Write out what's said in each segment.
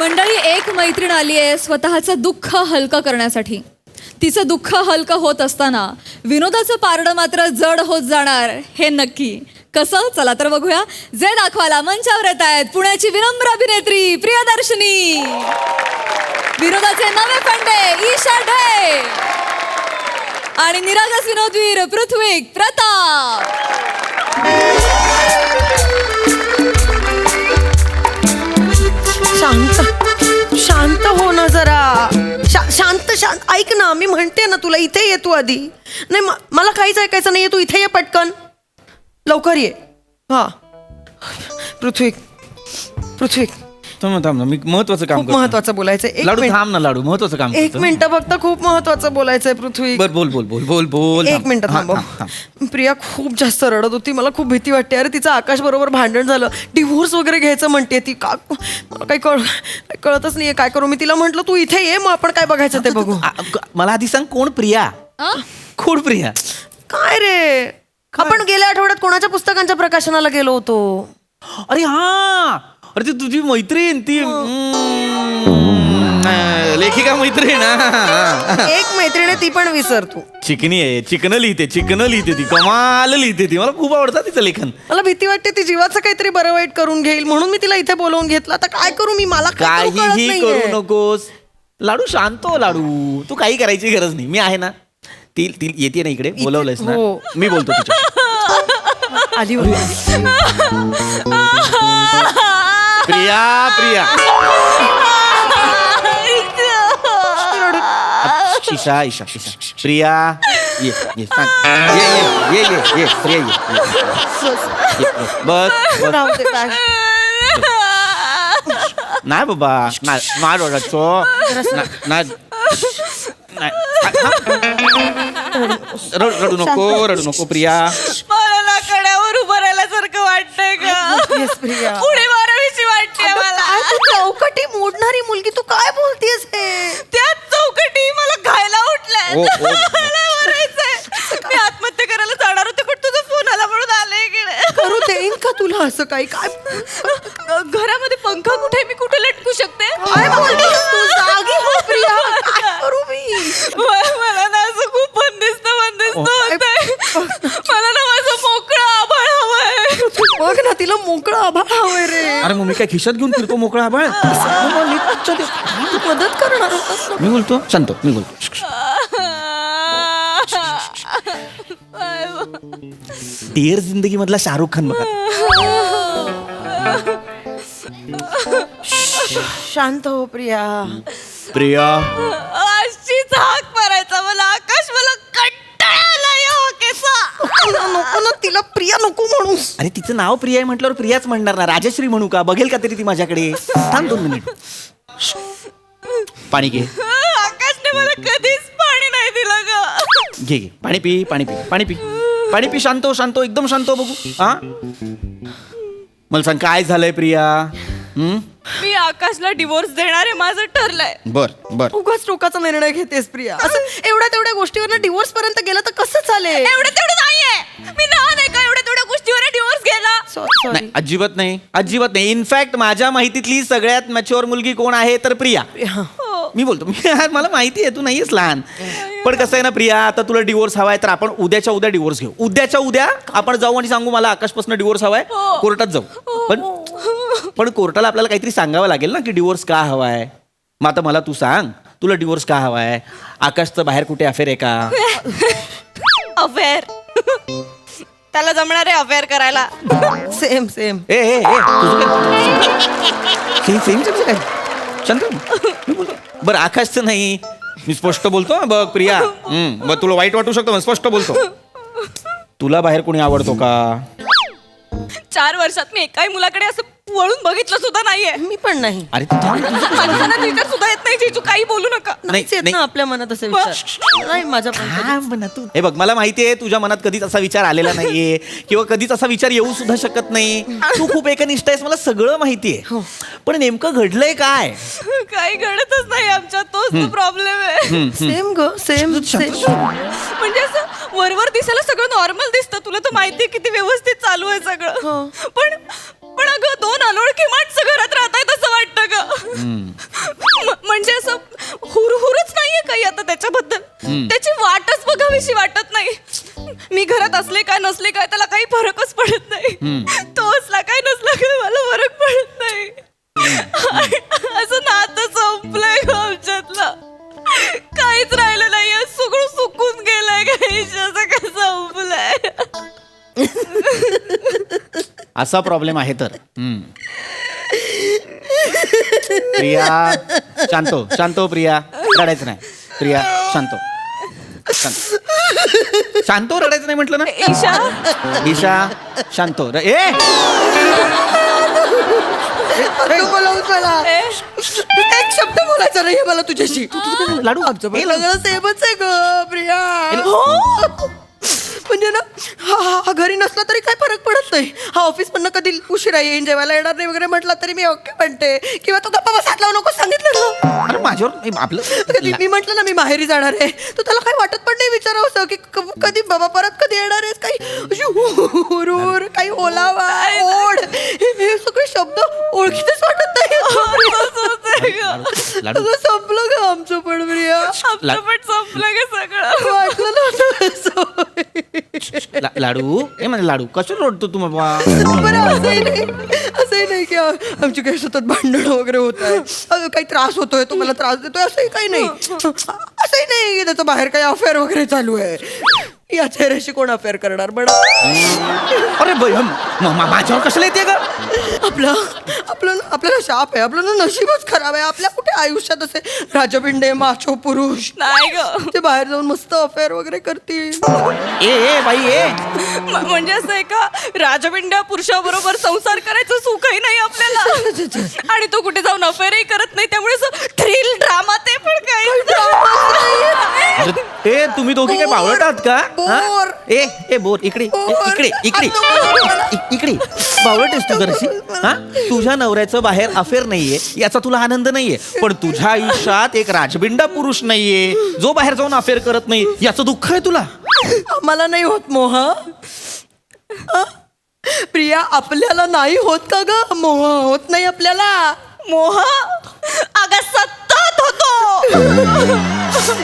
मंडळी, एक मैत्रीण आली आहे स्वतःचं दुःख हलकं करण्यासाठी. तिचं दुःख हलकं होत असताना विनोदाचं पारडं मात्र जड होत जाणार हे नक्की. कसं? चला तर बघूया. जे दाखवायला मंचावर येत आहेत पुण्याची विनम्र अभिनेत्री प्रियदर्शनी, विनोदाचे नवे फंडे ईशा ढे आणि निरागस विनोदवीर पृथ्वीक प्रताप. शांत शांत हो ना जरा. शांत शांत ऐक ना, मी म्हणते ना तुला, इथे ये तू आधी. नाही मला काहीच ऐकायचं नाहीये, तू इथे ये पटकन, लवकर ये. हा पृथ्वी थांब ना, मी महत्वाचं काम खूप महत्वाचं बोलायचंय. लाडू थांब ना, लाडू महत्वाचं काम एक मिनिट फक्त, खूप महत्वाचं बोलायचंय पृथ्वी. बर बोल बोल बोल बोल बोल. एक मिनिट थांब. प्रिया खूप जास्त रडत होती, मला खूप भीती वाटते. अरे तिचं आकाश बरोबर भांडण झालं, डिव्होर्स वगैरे घ्यायचं म्हणते ती. का मला काही कळतच नाहीये काय करू. मी तिला म्हंटल तू इथे ये, मग आपण काय बघायचं ते बघू. मला आधी सांग, कोण प्रिया? कोण प्रिया? काय रे, आपण गेल्या आठवड्यात कोणाच्या पुस्तकांच्या प्रकाशनाला गेलो होतो? अरे हा, अरे ती तुझी मैत्रीण, ती लेखिका मैत्रीण. एक मैत्रीण आहे, ती पण विसर तू. चिकनी आहे, चिकन लिहिते ती, कमाल लिहिते ती. मला खूप आवडतं तिचं लेखन. मला भीती वाटते ती जीवाचं काहीतरी बरं वाईट करून घेईल, म्हणून मी तिला इथे बोलवून घेतलं. आता काय करू मी, मला काहीही करू नकोस लाडू, शांत हो लाडू. तू काही करायची गरज नाही, मी आहे ना. ती येते ना इकडे, बोलवलंयस ना, मी बोलतो तिच्या आधी. प्रिया प्रिया ईशा ईशा ईशा प्रिया ये ये सांग, ये प्रिया ये बस नाही बाबा, नाही रडायचो, रडू नको प्रिया. मला ना कड्यावर उभं राहिल्यासारखं वाटतंय का? पुढे बारावीची वाटते मला. चौकटी मोडणारी मुलगी, तू काय बोलतेस हे? त्या चौकटी मला खायला उठलाय. मला मरायचंय. मी आत्महत्या करायला जाणार होते, पण तुझा फोन आला म्हणून आले इकडे. करू देईन का तुला असं काही? काय घरामध्ये पंखा कुठे, मी कुठे लटकू शकते? काय बोलतेस तू? जागी हो प्रिया, काय करू मी? मला ना असं खूप बंदिस्त होतंय. मला ना माझं मोकळं आभाळ हवंय. बघ ना, तिला मोकळं आभाळ हवंय रे. अरे मग मी काय खिशात घेऊन फिरतो मोकळा आभाळ? तू मदत करणार होतास ना. मी बोलतो शांत, मी बोलतो. टिअर जिंदगी मधला शाहरुख खान बघा. शांत हो प्रिया. प्रिया अशीच हाक मारायचा मला. आकाश, मला कंटाळा आलाय हो केसा. नको ना, तिला प्रिया नको म्हणू. अरे तिचं नाव प्रिया आहे म्हटल्यावर प्रियाच म्हणणार ना. राजश्री म्हणू का? बघेल का तरी ती माझ्याकडे. थांब 2 मिनिट. पाणी घे. आकाशने मला कधीच पाणी नाही दिलं ग. घे पाणी पी, पाणी पी. शांत हो, एकदम शांत हो. बघू हा, मला सांग काय झालंय प्रिया? मी आकाशला डिवोर्स देणार आहे, माझं ठरलंय. बर उगाच टोकाचा निर्णय घेतेस प्रिया. असं एवढ्या तेवढ्या गोष्टीवर डिवोर्स पर्यंत गेलं तर कसं चालेल? एवढं तेवढं नाहीये. मी लहान आहे का एवढ्या तेवढ्या गोष्टीवर डिवोर्स गेला? नाही, अजिबात नाही. इनफॅक्ट माझ्या माहितीतली सगळ्यात मॅच्युअर मुलगी कोण आहे तर प्रिया. मी बोलतो, मला माहिती आहे तू नाहीयेस लहान. पण कसं आहे ना प्रिया, आता तुला डिवोर्स हवाय तर आपण उद्याच्या उद्या डिवोर्स घेऊ. उद्याच्या उद्या आपण जाऊ आणि सांगू मला आकाशपासून डिवोर्स हवाय, कोर्टात जाऊ. पण कोर्टाला आपल्याला काहीतरी सांगावं लागेल ना की डिवोर्स का हवाय. मग आता मला तू सांग, तुला डिवोर्स का हवाय? आकाशचं बाहेर कुठे अफेअर आहे का? अफेअर त्याला जमणार आहे अफेअर करायला. सेम सेम काय शांत. मी बोलतो बरं, आकाशचं नाही, मी स्पष्ट बोलतो. बघ प्रिया, मग तुला वाईट वाटू शकतो, स्पष्ट बोलतो. तुला बाहेर कोणी आवडतो का? 4 वर्षात मी एकाही मुलाकडे असं वळून बघितलं सुद्धा नाहीये. मी पण नाही. अरे मला विचार सुद्धा येत नाही. जीजू काही बोलू नका. नाही ना आपल्या मनात असे विचार. नाही माझ्या पण. तू हे बघ, मला माहितीये तुझ्या मनात कधीच असा विचार आलेला नाहीये किंवा कधीच असा विचार येऊ सुद्धा शकत नाही. तू खूप एकनिष्ठ आहेस, मला सगळं माहितीये. पण नेमकं घडलंय काय? काही घडतच नाही आमच्यात, तोच प्रॉब्लेम आहे. सेम ग, सेम. म्हणजे असं वरवर दिसायला सगळं नॉर्मल दिसतं. तुला तर माहितीये किती व्यवस्थित चालू आहे सगळं. पण पण अगं 2 अनोळखी माणसं घरात राहतायत असं वाटतं ग. म्हणजे असं हुरहुरच नाहीये काही आता त्याच्याबद्दल. त्याची वाटच बघावीशी वाटत नाही. मी घरात असले काय नसले काय त्याला काही फरकच पडत नाही. तो असला काय नसला काय मला फरक पडत नाही. असं नातं संपलंय ग आमच्यातलं. काहीच राहिलं नाहीये. सगळं सुकून गेलंय काही असं काय संपलंय. असा प्रॉब्लेम आहे तर. प्रिया शांत हो, शांत हो प्रिया, रडायचं नाही. प्रिया शांत हो. शांत हो, रडायचं नाही म्हटलं ना. ईशा शांत हो. बोलावूच मला. एक शब्द बोलायचा नाही मला तुझ्याशी. लाडू आमचं सगळं सेमच आहे ग प्रिया. म्हणजे ना हा घरी नसला तरी काय फरक पडत नाही. हा ऑफिस मधनं कधी उशिरा येईन, जेवायला येणार नाही वगैरे म्हटलं तरी मी ओके म्हणते. किंवा तो गप्पा बस हात लावू नको सांगितलं ना. अरे माझ्यावर आपलं कधी मी म्हटलं ना मी माहेरी जाणार आहे, तर त्याला काही वाटत पण नाही विचारावं की कधी बाबा परत कधी येणार आहेस. काही अशी हुरहुर, काही ओलावा, ओढ, हे सगळे शब्द ओळखीतच वाटत नाही. सगळं संपलं ग आमचं पण प्रिया. आमचं पण संपलं ग सगळं. वाटलं नव्हतं. लाडू हे म्हणजे लाडू कसं रडतो तू बाबा. बरं असंही नाही की आमची काही सतत भांडणं वगैरे होत आहे, काही त्रास होतोय, तो मला त्रास देतोय, असंही काही नाही. असंही नाही की त्याचं बाहेर काही अफेअर वगैरे चालू आहे. या चेहऱ्याशी कोण अफेअर करणार बडा. अरे माझ्यावर कशाला येते का. आपल्याला शाप आहे. आपलं नशीबच खराब आहे. आपल्या कुठे आयुष्यात असे राजबिंडे माचो पुरुष नाही ग. ते बाहेर जाऊन मस्त अफेअर वगैरे करतील. ए बाई ए. म्हणजे असं आहे का, राजबिंड्या पुरुषाबरोबर संसार करायचं सुखही नाही आपल्याला. आणि तो कुठे जाऊन अफेअरही करत नाही. त्यामुळे थ्रिल ड्रामा ते पण काही ए तुम्ही दोघी काय बावळट आहात का. बोर. ए बोर इकडे इकडे इकडे इकडे बावळट आहेस तू जराशी. हा तुझ्या नवऱ्याचं बाहेर अफेअर नाहीये याचा तुला आनंद नाहीये, पण तुझ्या आयुष्यात एक राजबिंडा पुरुष नाहीये जो बाहेर जाऊन अफेअर करत नाही याचं दुःख आहे तुला. आम्हाला नाही होत मोह. प्रिया आपल्याला नाही होत का ग मोह. होत नाही आपल्याला मोह. अगं सतत होतो.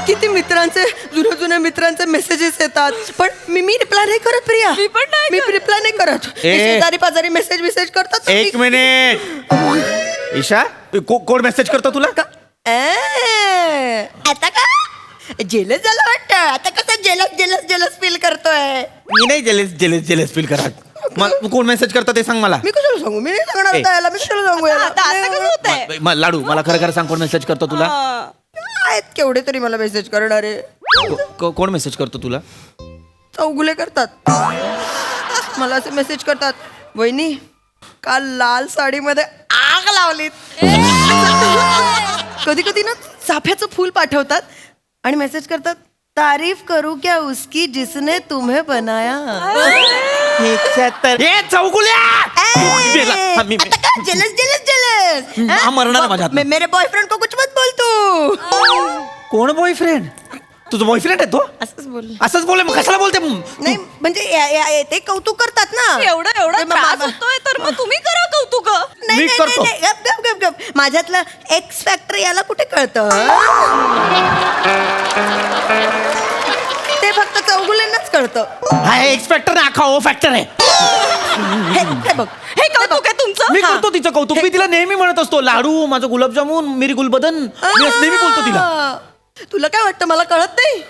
किती मित्रांचे जुन्या मित्रांचे मेसेजेस येतात, पण मी रिप्लाय नाही करत प्रिया. मी पण नाही मी रिप्लाय नाही करत. शेजारी पाजारी मेसेज करतात ना, एक मिनिट ईशा कोण मेसेज करतो तुला का. आता का जेलस झालं वाटतं. आता कसं जेलस फील करतोय. मी नाही जेलेस फील करत. मग कोण मेसेज करतं ते सांग मला. मी कशाला सांगू. मी नाही सांगणार आता याला. मी कशाला सांगू याला. आता असं कसं होतंय. लाडू मला खरं सांग कोण मेसेज करतो तुला. आहेत केवढे तरी मला मेसेज करणारे. कोण मेसेज करतो तुला. चौगुले करतात मला. असे मेसेज करतात, वहिनी काल लाल साडीमध्ये आग लावलीत. कधी कधी ना चाफ्याचं फूल पाठवतात आणि मेसेज करतात, तारीफ करू क्या उसकी जिसने तुम्हें बनाया. मरणार माझ्या हातनं. मेरे बॉयफ्रेंड को कुछ मत बोल तू. कोण बॉयफ्रेंड. तुझं बॉयफ्रेंड आहे तो. असंच बोल. मग कशाला बोलते. नाही म्हणजे ते कौतुक करतात ना. एवढा त्रास होतोय तर मग तुम्ही करा कौतुक. नाही, नीट करतो. नाही, गप. माझ्यातलं एक्स फॅक्टर याला कुठे कळतं. ते फक्त चौगुल्यांनाच कळतं. हा एक्सपेक्टर ना अख्खा ओ फॅक्टर आहे. हे बघ, हे कौतुक आहे तुमचं. मी करतो तिचं कौतुक. मी तिला नेहमी म्हणत असतो, लाडू माझं गुलाबजामुन मेरी गुलबदन. मी असं नेहमी बोलतो तिला. तुला काय वाटतं मला कळत नाही.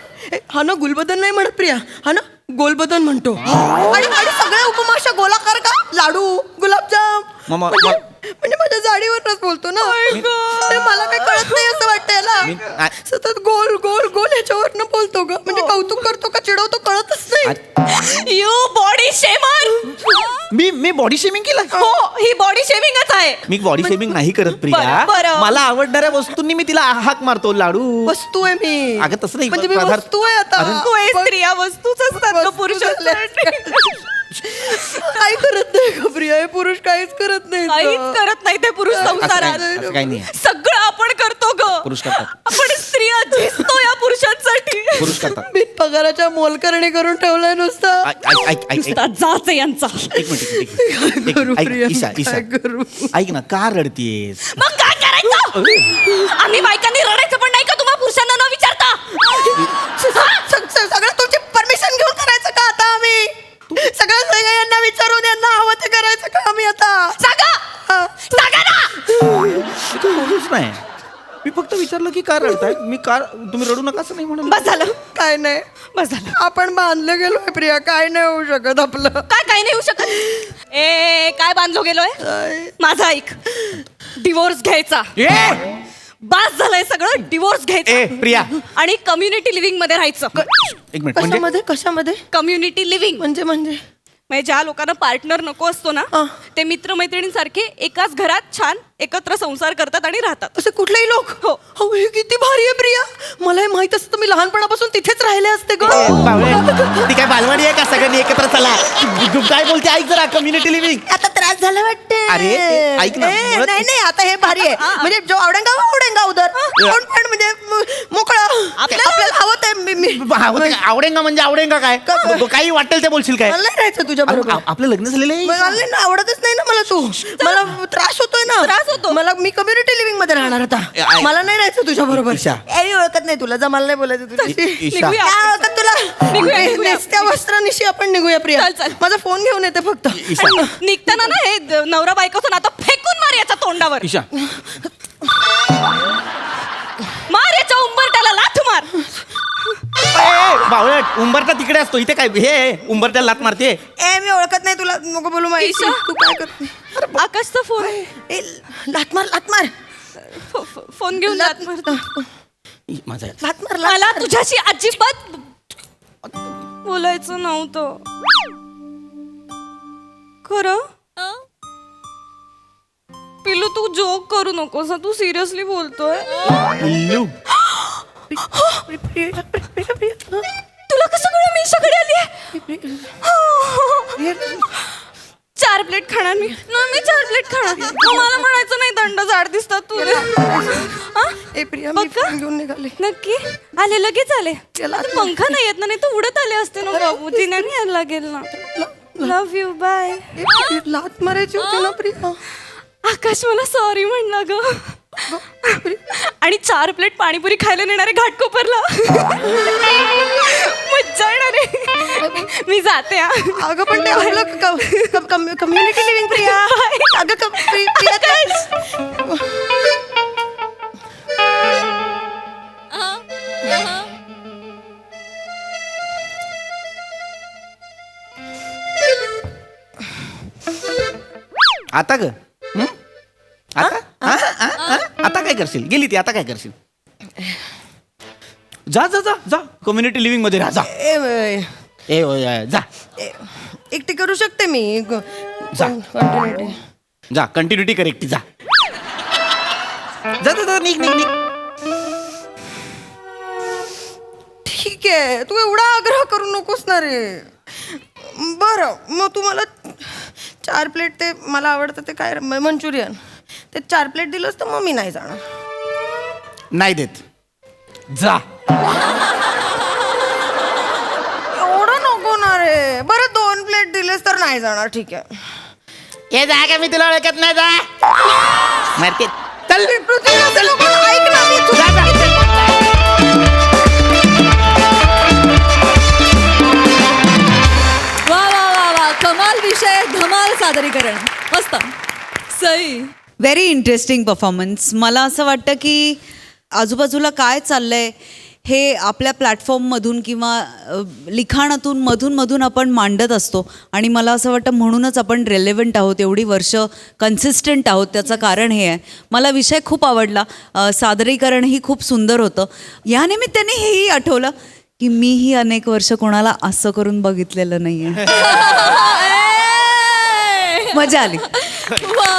हा ना गुलबदन नाही म्हणत प्रिया, हा ना गोलबदन म्हणतो. आणि सगळ्या उपमाशा गोलाकार का. लाडू गुलाबजाम म्हणजे माझ्या जाडीवरच बोलतो ना. ते मला काही कळत नाही असं वाटतं याला. सतत गोल गोल गोल ह्याच्यावरनं बोलतो ग. म्हणजे कौतुक करतो का चिडवतो कळतच नाही. You body shamer. Me body shaming केलं. हो ही बॉडी शेमिंगच आहे. मी बॉडी शेमिंग नाही करत प्रिया. बरं. मला आवडणाऱ्या वस्तूंनी मी तिला हाक मारतो. लाडू वस्तू आहे मी. अगं तसं नाही. म्हणजे मी पदार्थ- वस्तू आहे आता. स्त्रिया वस्तूच असतात वस्तू पुरुषांसाठी. काही करत नाही का प्रिया. हे पुरुष काहीच करत नाही. काहीच करत नाही ते पुरुष संसारात. असं काही नाही. सगळं आपण करतो ग. पुरुष करतात. आपण स्त्रिया झिजतो या पुरुषांसाठी. पुरुष करतात. बिन पगाराच्या मोलकरणी करून ठेवलंय नुसतं. ऐक नुसता जाच आहे यांचा. एक मिनिट करू प्रिया, मी ईशा काय करू? ऐक ना, का रडतीयेस? मग काय करायचं? आम्ही बायकांनी रडायचं पण नाही का तुम्हाला पुरुषांना न विचारता? सगळं तुमची परमिशन घेऊन करायचं का आता आम्ही? सगळं यांना विचारून यांना हवं ते करायचं का आम्ही आता? सांगा सांगा ना. बोलूच नाही. मी फक्त विचारलं की का रडताय. तुम्ही रडू नका असं नाही म्हणून. बस झालं. काय नाही, बस झालं. आपण बांधलं गेलोय प्रिया, काय नाही होऊ शकत आपलं. काय नाही होऊ शकत. काय बांधलो गेलोय? माझा ऐक, डिवोर्स घ्यायचा. बास झालंय सगळं. डिवोर्स घ्यायचा प्रिया, आणि कम्युनिटी लिव्हिंग मध्ये राहायचं. एक मिनिट. म्हणजे कशामध्ये कशामध्ये कम्युनिटी लिव्हिंग म्हणजे म्हणजे म्हणजे ज्या लोकांना पार्टनर नको असतो ना, ते मित्रमैत्रिणींसारखे एकाच घरात छान एकत्र संसार करतात आणि राहतात. असे कुठलेही लोक? हो. हो, हे किती भारी आहे प्रिया. मला हे माहित असतं मी लहानपणापासून तिथेच राहिले असते ग. ती काय बालवाडी आहे का? सगळ्यांनी एकत्र चला. तू काय बोलते? ऐक जरा. Community living. आता त्रास झाला वाटते. अरे, ऐक ना, मुळात- नाही नाही, आता हे भारी आहे. म्हणजे जो आवडेंगा उदर कोण पण म्हणजे मोकळा. आपल्याला हवं ते आवडेंगा म्हणजे आवडेंगा काय? काही वाटेल ते बोलशील काय? मला नाही राहायचं तुझ्या बरोबर. आपलं लग्न झालेलं आहे. मला नाही ना, आवडतच नाही ना मला तू. मला त्रास होतोय ना. त्रास होतो. मला मी कम्युनिटी लिव्हिंग मध्ये राहणार आता. मला नाही राहायचं तुझ्या बरोबर. ईशा. मी ओळखत नाही तुला. मला नाही बोलायचं तुझ्याशी. ईशा. निघूया. काय ओळखत तुला? निघूया. त्या वस्त्रानिशी आपण निघूया प्रिया. चल, चल. माझा फोन घेऊन येते फक्त. ईशा. निघताना ना हे नवरा बायकोचं नातं फेकून मार याच्या तोंडावर. ईशा. मार याच्या उंबरट्याला लाथ मार. बावळट. उंबरटा तिकडे असतो. इथे काय हे उंबरट्याला लात मारते? मी ओळखत नाही तुला. नको बोलू माहिती. ईशा. तू काय करते? आकाशचा फोन. लात मार लात मार फोन घेऊन लाथ मार. माझा लात मार मला तुझ्याशी अजिबात बोलायचं नव्हतं. खरं पिलू, तू जोक करू नकोस. तू सिरियसली बोलतोय. पिल्लू. तुला कसं कळलं मी सगळे आली? 4 प्लेट खाणार मी. मी 4 प्लेट खाणार. मला म्हणायचं नाही दंड जाड दिसतात तुला. ए प्रिया, बघ मी का? फोन घेऊन निघाले. नक्की आले, लगेच आले. त्याला आता पंखा नाही येत ना, नाही तर उडत आले असते ना बाबू. जिन्याने यायला लागेल ना. Love you, bye. लात मारायची होती ना प्रिया. आकाश मला सॉरी म्हणला ग. आणि 4 प्लेट पाणीपुरी खायला नेणारे घाटकोपरला. मज्जा येणार आहे. मी जाते. अगं पण ते आपलं कम्युनिटी लिव्हिंग प्रिया. अगं प्रिया आता ग. आता काय करशील? गेली ती. आता काय करशील? जा जा जा जा. कम्युनिटी लिव्हिंग मध्ये राहा. जा. जा एकटी करू शकते मी. जा. Continuity. जा. कंटिन्युटी कर एकटी. जा जा जा. निघ निघ निघ. ठीक आहे, तू एवढा आग्रह करू नकोस ना रे. बरं, मग तू मला 4 प्लेट ते मला आवडतं ते काय मंचुरियन, ते 4 प्लेट दिलंस तर मग मी नाही जाणार. नाही देत. जा. एवढं नको ना रे. बरं 2 प्लेट दिलेस तर नाही जाणार. ठीक आहे. हे जा का? मी तुला ओळखत नाही. जा. मारते. चल. ऐक ना, मी जा, जा. वा वा वा वा, कमाल विषय, धमाल सादरीकरण. मस्त. सई. Very interesting performance. मला असं वाटतं की आजूबाजूला काय चाललंय हे आपल्या प्लॅटफॉर्ममधून किंवा लिखाणातून मधून आपण मांडत असतो आणि मला असं वाटतं म्हणूनच आपण रेलेव्हंट आहोत, एवढी वर्ष कन्सिस्टंट आहोत. त्याचं कारण हे आहे. मला विषय खूप आवडला. सादरीकरणही खूप सुंदर होतं. या निमित्ताने हेही आठवलं की मीही अनेक वर्ष कोणाला असं करून बघितलेलं नाही आहे. मजा आली. वा